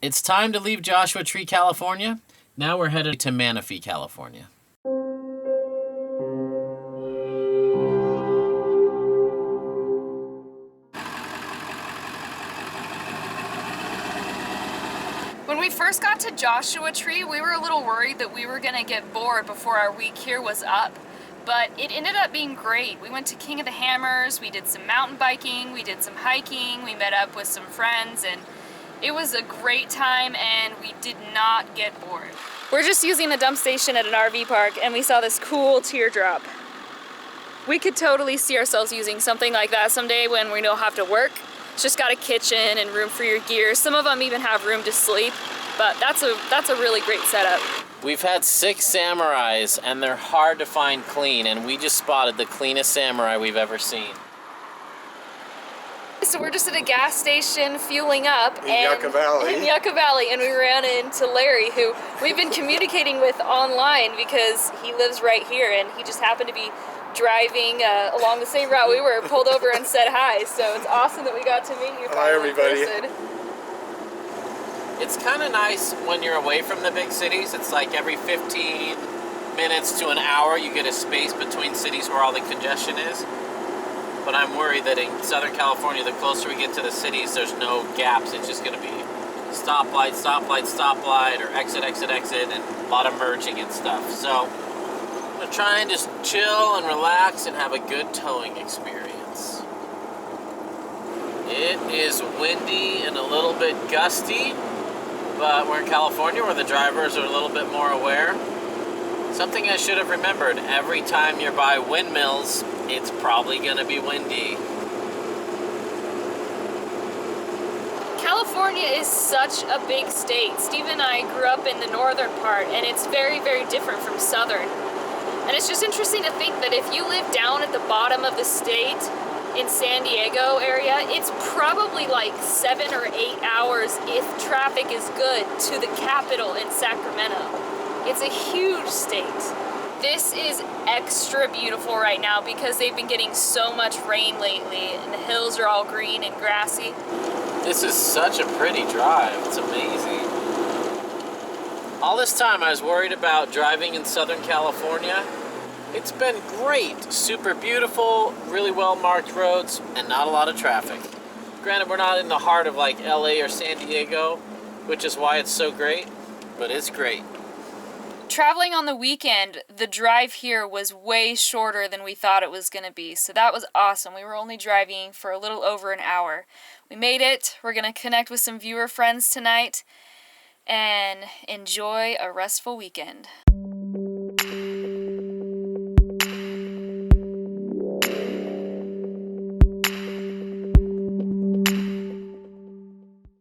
It's time to leave Joshua Tree, California. Now we're headed to Manistee, California. When we first got to Joshua Tree, we were a little worried that we were gonna get bored before our week here was up, but it ended up being great. We went to King of the Hammers, we did some mountain biking, we did some hiking, we met up with some friends, and it was a great time and we did not get bored. We're just using the dump station at an RV park and we saw this cool teardrop. We could totally see ourselves using something like that someday when we don't have to work. It's just got a kitchen and room for your gear. Some of them even have room to sleep, but that's a really great setup. We've had 6 Samurais and they're hard to find clean, and we just spotted the cleanest Samurai we've ever seen. So we're just at a gas station fueling up in Yucca Valley. In Yucca Valley, and we ran into Larry, who we've been communicating with online because he lives right here, and he just happened to be driving along the same route we were, pulled over and said hi. So it's awesome that we got to meet you. Hi, everybody. It's kind of nice when you're away from the big cities. It's like every 15 minutes to an hour you get a space between cities where all the congestion is. But I'm worried that in Southern California, the closer we get to the cities, there's no gaps. It's just going to be stoplight, stoplight, stoplight, or exit, exit, exit, and a lot of merging and stuff. So I'm going to try and just chill and relax and have a good towing experience. It is windy and a little bit gusty, but we're in California where the drivers are a little bit more aware. Something I should have remembered, every time you're by windmills, it's probably going to be windy. California is such a big state. Steve and I grew up in the northern part, and it's very, very different from southern. And it's just interesting to think that if you live down at the bottom of the state in San Diego area, it's probably like 7 or 8 hours if traffic is good to the capital in Sacramento. It's a huge state. This is extra beautiful right now because they've been getting so much rain lately and the hills are all green and grassy. This is such a pretty drive. It's amazing. All this time I was worried about driving in Southern California. It's been great. Super beautiful, really well marked roads, and not a lot of traffic. Granted, we're not in the heart of like LA or San Diego, which is why it's so great, but it's great. Traveling on the weekend, the drive here was way shorter than we thought it was going to be, so that was awesome. We were only driving for a little over an hour. We made it. We're going to connect with some viewer friends tonight and enjoy a restful weekend.